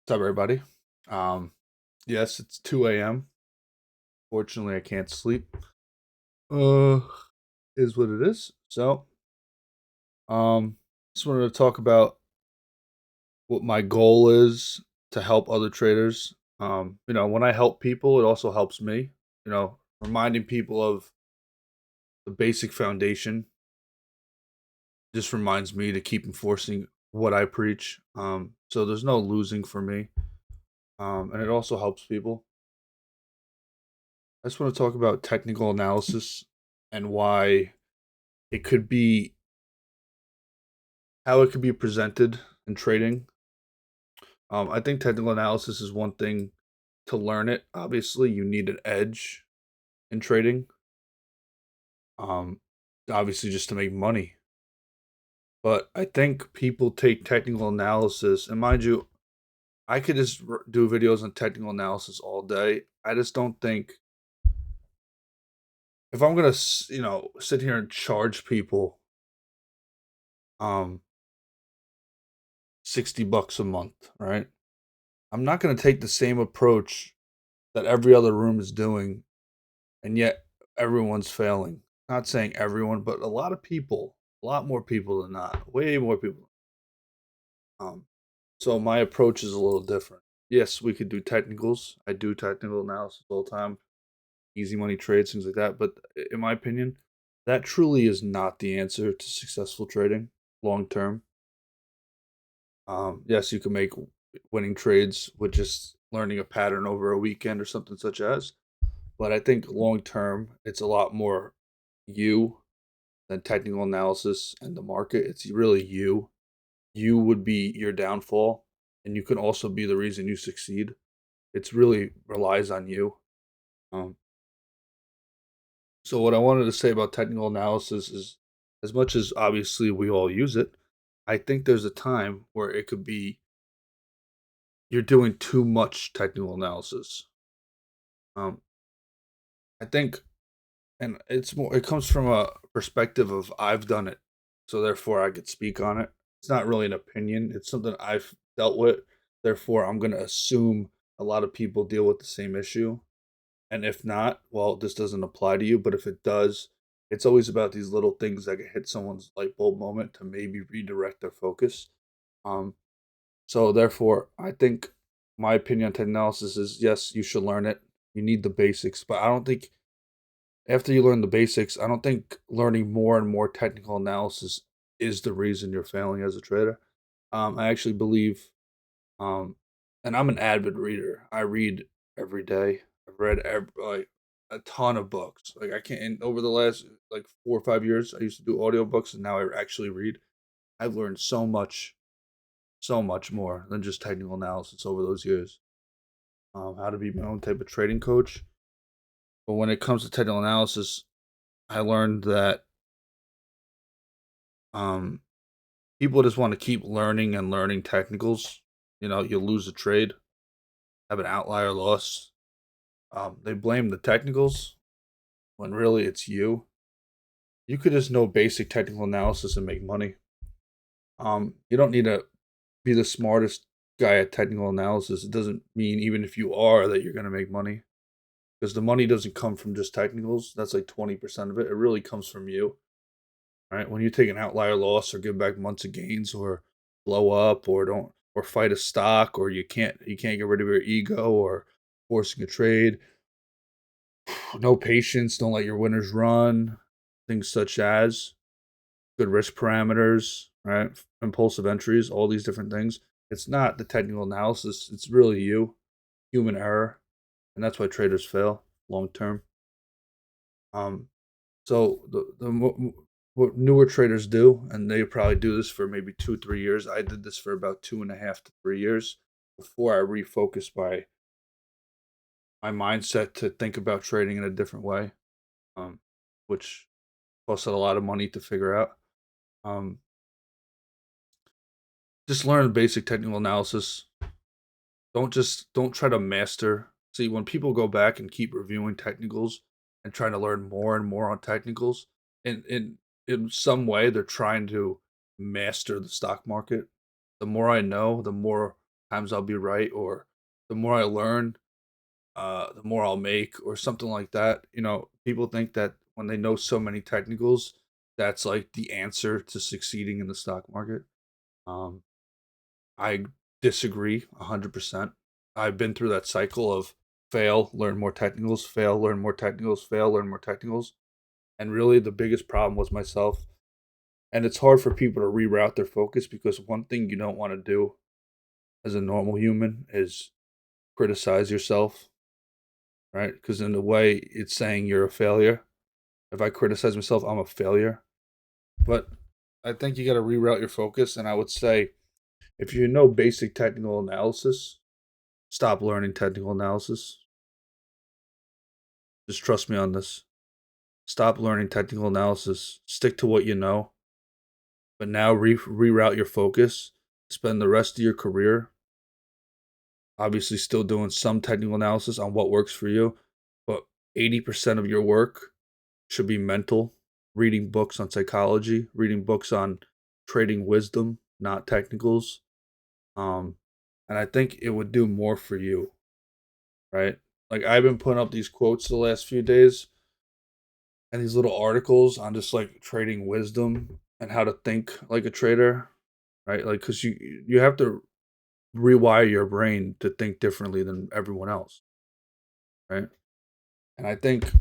What's up, everybody? Um, yes, it's 2 a.m. Fortunately, I can't sleep. Uh, is what it is. Um, just wanted to talk about what my goal is to help other traders. When I help people, it also helps me. Reminding people of the basic foundation just reminds me to keep enforcing what I preach. So there's no losing for me. And it also helps people. I just want to talk about technical analysis and why it could be how it could be presented in trading. I think technical analysis is one thing to learn it. Obviously, you need an edge in trading. Um, Obviously, just to make money. But I think people take technical analysis, and mind you, I could just do videos on technical analysis all day. I just don't think if I'm gonna, sit here and charge people, um, $60 a month, right? I'm not gonna take the same approach that every other room is doing, and yet everyone's failing. Not saying everyone, but a lot of people, a lot more people than not, way more people. Um, so my approach is a little different. Yes, we could do technicals. I do technical analysis all the time, easy money trades, things like that. But in my opinion, that truly is not the answer to successful trading long term. Yes, you can make winning trades with just learning a pattern over a weekend or something such as. But I think long term, it's a lot more you than technical analysis and the market. It's really you. You would be your downfall, and you can also be the reason you succeed. It's really relies on you. Um, so what I wanted to say about technical analysis is, as much as obviously we all use it, I think there's a time where it could be you're doing too much technical analysis. Um, I think and it comes from a perspective of I've done it, so therefore I could speak on it. It's not really an opinion, it's something I've dealt with, therefore I'm gonna assume a lot of people deal with the same issue, and if not, well, this doesn't apply to you, but if it does, it's always about these little things that can hit someone's light bulb moment to maybe redirect their focus. Um, so therefore, I think my opinion on tech analysis is, yes, you should learn it. You need the basics, but I don't think after you learn the basics, I don't think learning more and more technical analysis is the reason you're failing as a trader. I actually believe, um, and I'm an avid reader. I read every day. I've read like a ton of books. Like I can't. And over the last like 4 or 5 years, I used to do audiobooks, and now I actually read. I've learned so much more than just technical analysis over those years. How to be my own type of trading coach. But when it comes to technical analysis, I learned that um, people just want to keep learning and learning technicals. You lose a trade, have an outlier loss. They blame the technicals when really it's you. You could just know basic technical analysis and make money. You don't need to be the smartest guy at technical analysis. It doesn't mean even if you are that you're going to make money because the money doesn't come from just technicals. That's like 20% of it. It really comes from you, right? When you take an outlier loss or give back months of gains or blow up or don't or fight a stock or you can't get rid of your ego or forcing a trade, no patience, don't let your winners run, things such as good risk parameters, right? Impulsive entries, all these different things. It's not the technical analysis, it's really you, human error, and that's why traders fail long term. Um, so what newer traders do, and they probably do this for maybe 2 3 years. I did this for about 2.5 to 3 years before I refocused my mindset to think about trading in a different way, um, which costed a lot of money to figure out. Um, just learn basic technical analysis. Don't try to master. See, when people go back and keep reviewing technicals and trying to learn more and more on technicals, in some way they're trying to master the stock market. The more I know, the more times I'll be right, or the more I learn, the more I'll make, or something like that. People think that when they know so many technicals, that's like the answer to succeeding in the stock market. Um, I disagree 100%. I've been through that cycle of fail, learn more technicals, fail, learn more technicals, fail, learn more technicals. And really, the biggest problem was myself. And it's hard for people to reroute their focus because one thing you don't want to do as a normal human is criticize yourself, right? Because in a way, it's saying you're a failure. If I criticize myself, I'm a failure. But I think you got to reroute your focus. And I would say if you know basic technical analysis, stop learning technical analysis. Just trust me on this. Stop learning technical analysis. Stick to what you know. But now reroute your focus. Spend the rest of your career obviously still doing some technical analysis on what works for you, but 80% of your work should be mental, reading books on psychology, reading books on trading wisdom, not technicals. Um, and I think it would do more for you, right? Like I've been putting up these quotes the last few days and these little articles on just like trading wisdom and how to think like a trader, right? Like cuz you have to rewire your brain to think differently than everyone else, right? And I think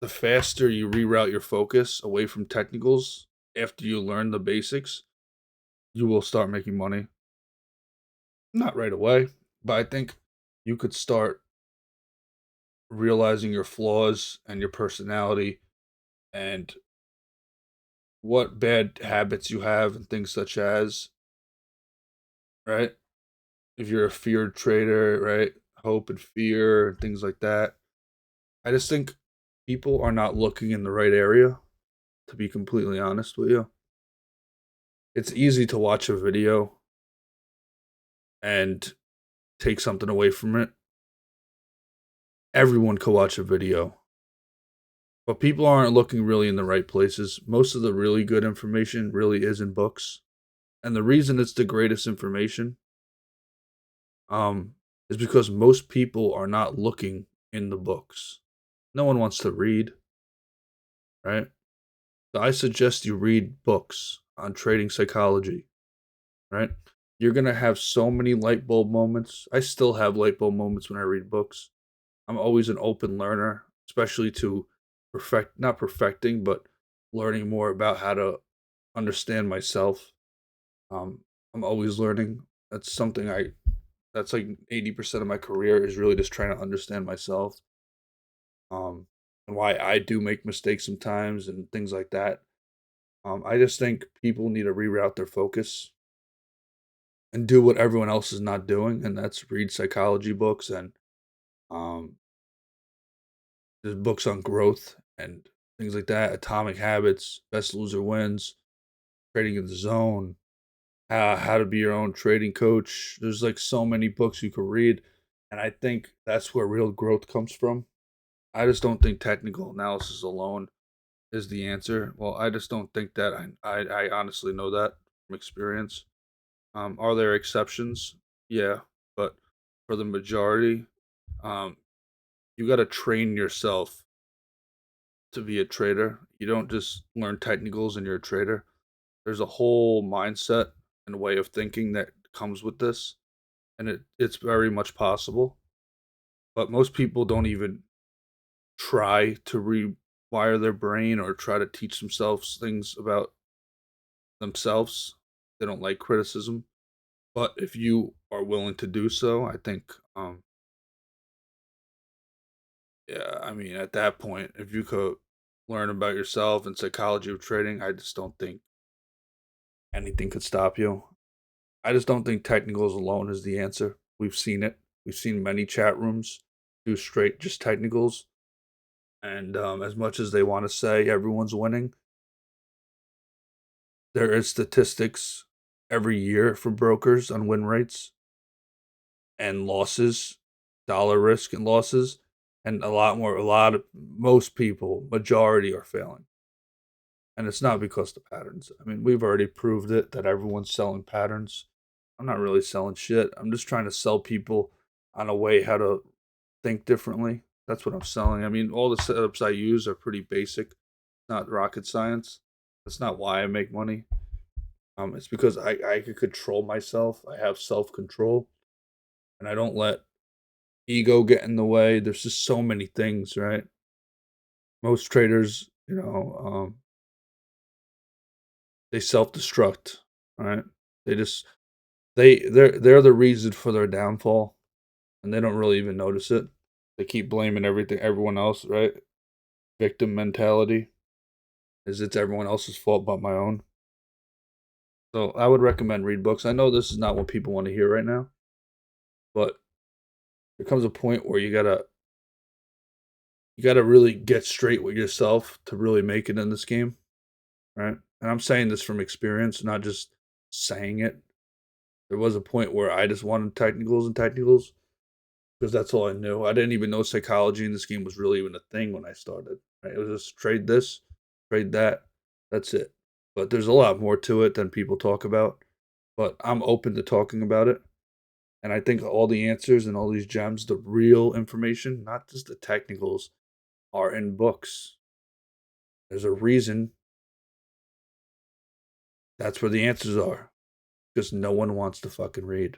the faster you reroute your focus away from technicals after you learn the basics, you will start making money. Not right away, but I think you could start realizing your flaws and your personality and what bad habits you have and things such as, right? If you're a feared trader, right? Hope and fear and things like that. I just think people are not looking in the right area, to be completely honest with you. It's easy to watch a video and take something away from it. Everyone could watch a video, but people aren't looking really in the right places. Most of the really good information really is in books. And the reason it's the greatest information um is because most people are not looking in the books. No one wants to read, right? So I suggest you read books on trading psychology, right? You're going to have so many light bulb moments. I still have light bulb moments when I read books. I'm always an open learner, especially to not perfecting, but learning more about how to understand myself. Um, I'm always learning. That's something that's like 80% of my career is really just trying to understand myself. And why I do make mistakes sometimes and things like that. I just think people need to reroute their focus and do what everyone else is not doing, and that's read psychology books and um, there's books on growth and things like that. Atomic Habits, Best Loser Wins, Trading in the Zone, How to Be Your Own Trading Coach. There's like so many books you could read, and I think that's where real growth comes from. I just don't think technical analysis alone is the answer. Well, I just don't think that. I honestly know that from experience. Are there exceptions? Yeah, but for the majority, um, you got to train yourself to be a trader. You don't just learn technicals and you're a trader. There's a whole mindset and way of thinking that comes with this, and it's very much possible. But most people don't even try to rewire their brain or try to teach themselves things about themselves. They don't like criticism. But if you are willing to do so, I think yeah, I mean at that point, if you could learn about yourself and psychology of trading, I just don't think anything could stop you. I just don't think technicals alone is the answer. We've seen it. We've seen many chat rooms do straight just technicals. And as much as they want to say everyone's winning, there is statistics every year for brokers on win rates and losses, dollar risk and losses, and most people, majority are failing. And it's not because the patterns. I mean, we've already proved it that everyone's selling patterns. I'm not really selling shit. I'm just trying to sell people on a way how to think differently. That's what I'm selling. I mean, all the setups I use are pretty basic, not rocket science. That's not why I make money. It's because I can control myself. I have self control, and I don't let ego get in the way. There's just so many things, right? Most traders, they self destruct, right? They just they're the reason for their downfall, and they don't really even notice it. They keep blaming everyone else, right? Victim mentality is it's everyone else's fault but my own. So I would recommend read books. I know this is not what people want to hear right now, but there comes a point where you gotta really get straight with yourself to really make it in this game, right? And I'm saying this from experience, not just saying it. There was a point where I just wanted technicals and technicals because that's all I knew. I didn't even know psychology in this game was really even a thing when I started. Right? It was just trade this, trade that. That's it. But there's a lot more to it than people talk about. But I'm open to talking about it. And I think all the answers and all these gems, the real information, not just the technicals, are in books. There's a reason that's where the answers are. Because no one wants to fucking read.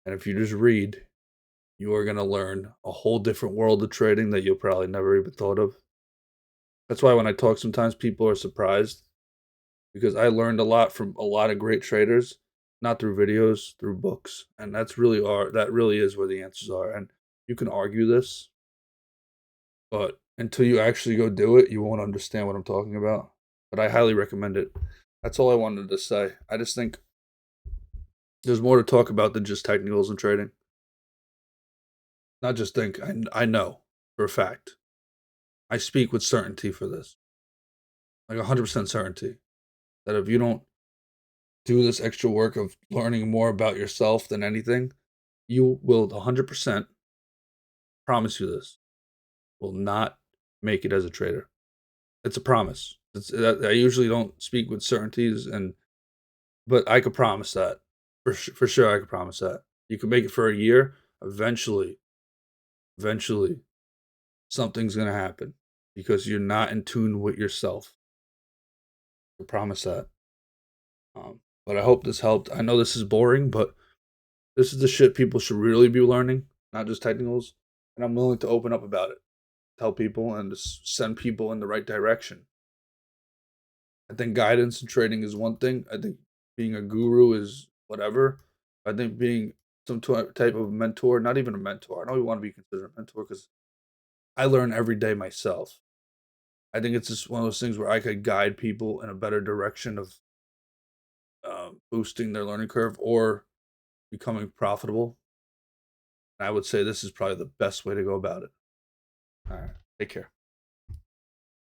And if you just read, you are going to learn a whole different world of trading that you'll probably never even thought of. That's why when I talk, sometimes people are surprised because I learned a lot from a lot of great traders, not through videos, through books. And that really is where the answers are. And you can argue this, but until you actually go do it, you won't understand what I'm talking about. But I highly recommend it. That's all I wanted to say. I just think there's more to talk about than just technicals and trading. Not just think, I know for a fact. I speak with certainty for this, like 100% certainty, that if you don't do this extra work of learning more about yourself than anything, you will 100% promise you this will not make it as a trader. It's a promise. I usually don't speak with certainties, but I could promise that for sure. I could promise that you can make it for a year. Eventually, something's gonna happen because you're not in tune with yourself. I promise that. But I hope this helped. I know this is boring, but this is the shit people should really be learning, not just technicals. And I'm willing to open up about it, tell people, and just send people in the right direction. I think guidance and trading is one thing. I think being a guru is whatever. I think being some type of mentor, not even a mentor. I don't even want to be considered a mentor because I learn every day myself. I think it's just one of those things where I could guide people in a better direction of boosting their learning curve or becoming profitable. I would say this is probably the best way to go about it. All right. Take care.